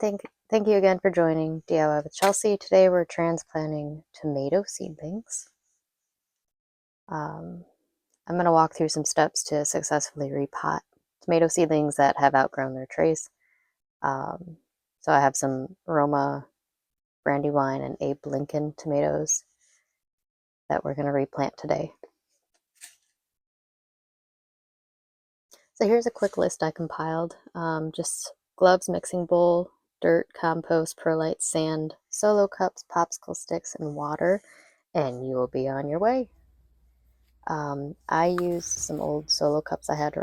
Thank you again for joining DIY with Chelsea. Today we're transplanting tomato seedlings. I'm going to walk through some steps to successfully repot tomato seedlings that have outgrown their trays. So I have some Roma Brandywine and Abe Lincoln tomatoes that we're going to replant today. So here's a quick list I compiled. Just gloves, mixing bowl, dirt, compost, perlite, sand, solo cups, popsicle sticks, and water, and you will be on your way. I used some old solo cups I had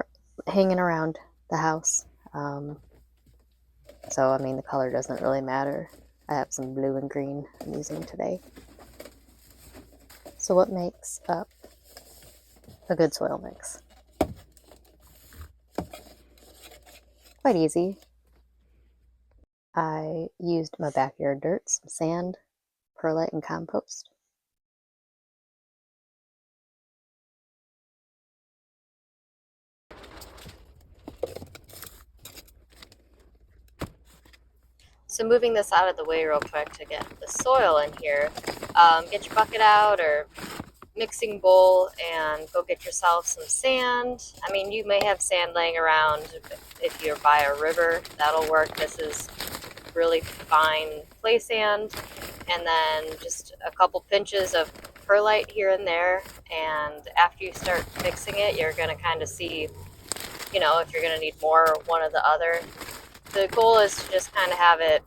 hanging around the house. So, I mean, the color doesn't really matter. I have some blue and green I'm using today. So what makes up a good soil mix? Quite easy. I used my backyard dirt, some sand, perlite, and compost. So moving this out of the way real quick to get the soil in here, get your bucket out or mixing bowl and go get yourself some sand. I mean, you may have sand laying around. If you're by a river, that'll work. This is really fine clay sand. And then just a couple pinches of perlite here and there. And after you start mixing it, you're going to kind of see, you know, if you're going to need more or one or the other. The goal is to just kind of have it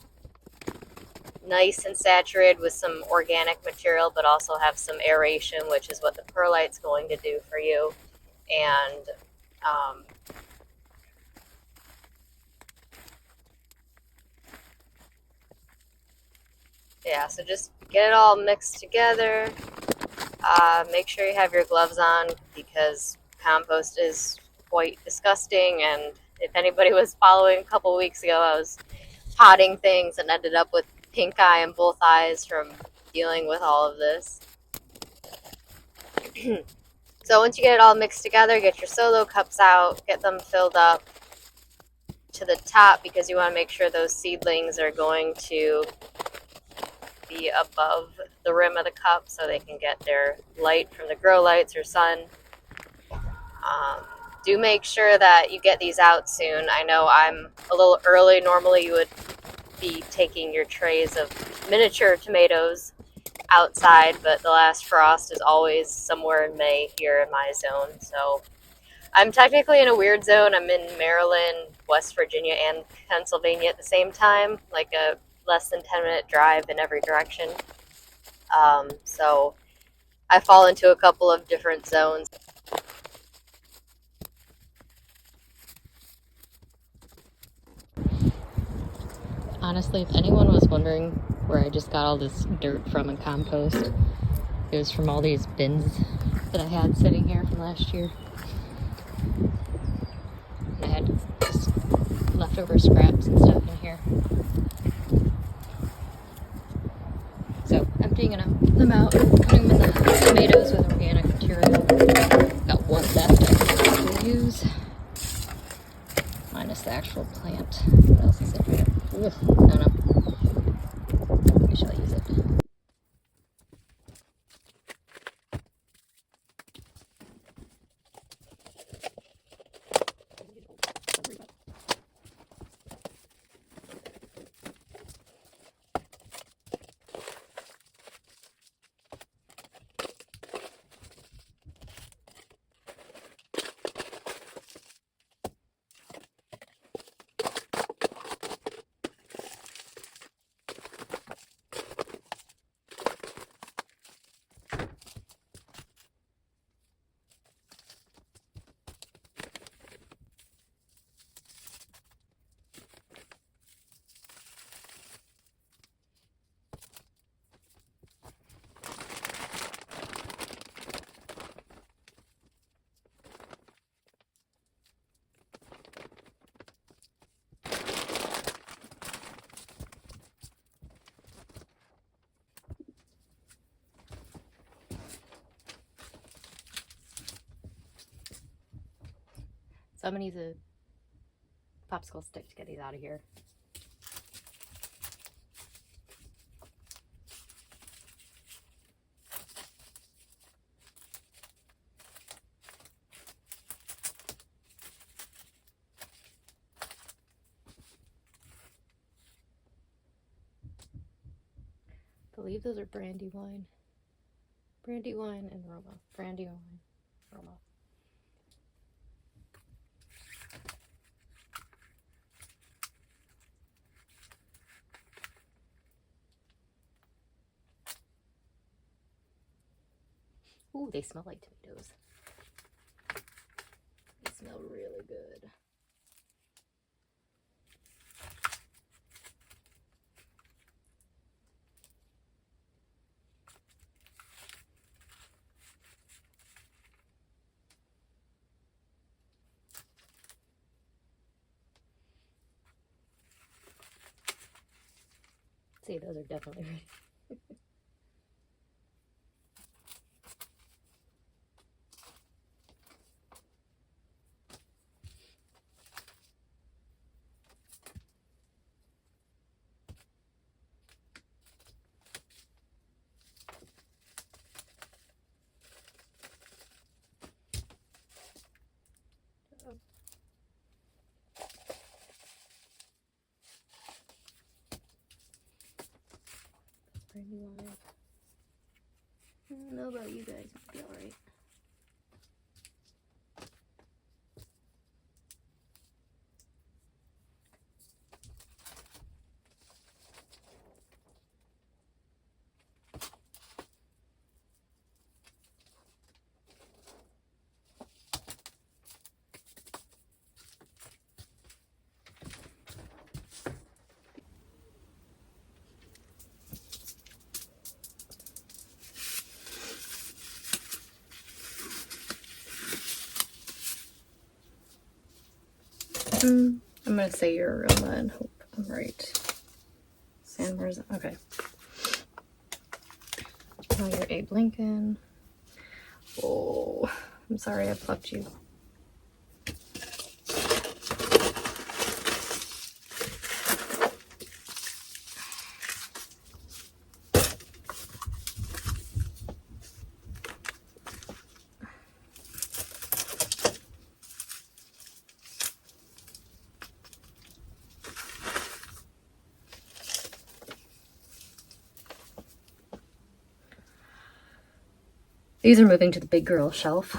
nice and saturated with some organic material, but also have some aeration, which is what the perlite's going to do for you. And yeah, so just get it all mixed together. Make sure you have your gloves on because compost is quite disgusting. And if anybody was following a couple weeks ago, I was potting things and ended up with pink eye in both eyes from dealing with all of this. So once you get it all mixed together, get your solo cups out, get them filled up to the top because you want to make sure those seedlings are going to be above the rim of the cup so they can get their light from the grow lights or sun. Do make sure that you get these out soon. I know I'm a little early. Normally you would be taking your trays of miniature tomatoes outside, but the last frost is always somewhere in May here in my zone. So I'm technically in a weird zone. I'm in Maryland, West Virginia, and Pennsylvania at the same time, like a less than 10-minute drive in every direction. So I fall into a couple of different zones. Honestly, if anyone was wondering where I just got all this dirt from and compost, it was from all these bins that I had sitting here from last year. I had just leftover scraps and stuff in here. So emptying them out, putting them in the tomatoes with organic material. Got one left I can still use. Minus the actual plant. What else is in here? No. We shall use it. So I'm going to use a popsicle stick to get these out of here. believe those are Brandywine. Brandywine and Roma. Brandywine, Roma. Ooh, they smell like tomatoes. They smell really good. See, those are definitely ready. Brandywine. I don't know about you guys, it'll be alright. I'm gonna say your aroma and hope I'm right. Sanders, okay. Now you're Abe Lincoln. Oh, I'm sorry I plucked you. These are moving to the big girl shelf.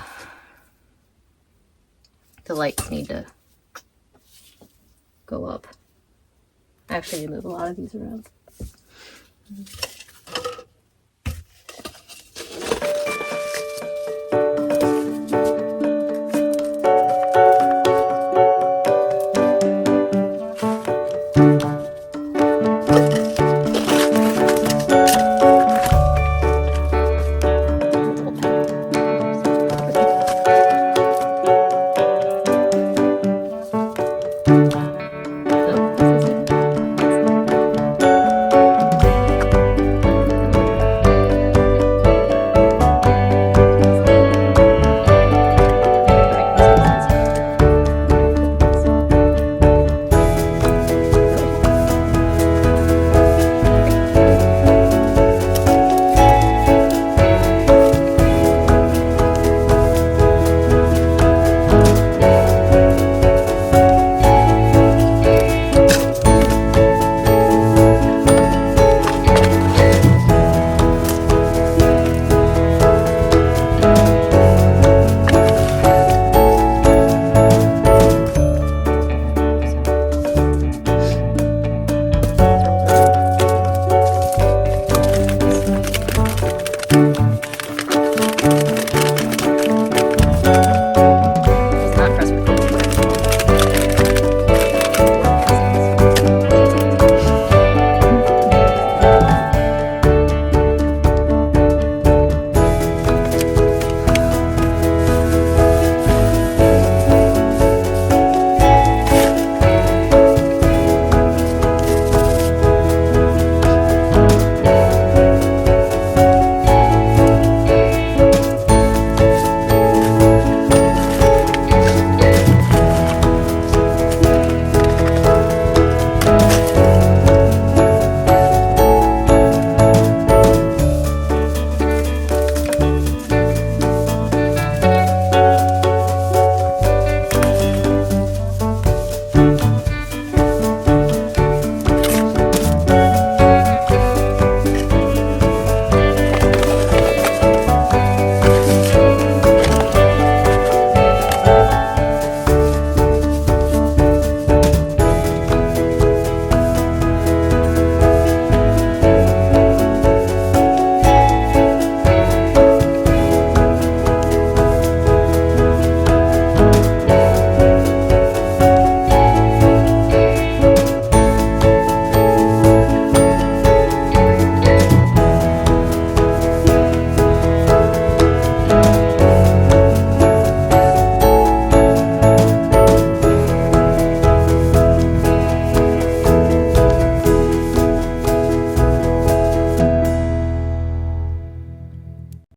The lights need to go up. I actually need to move a lot of these around.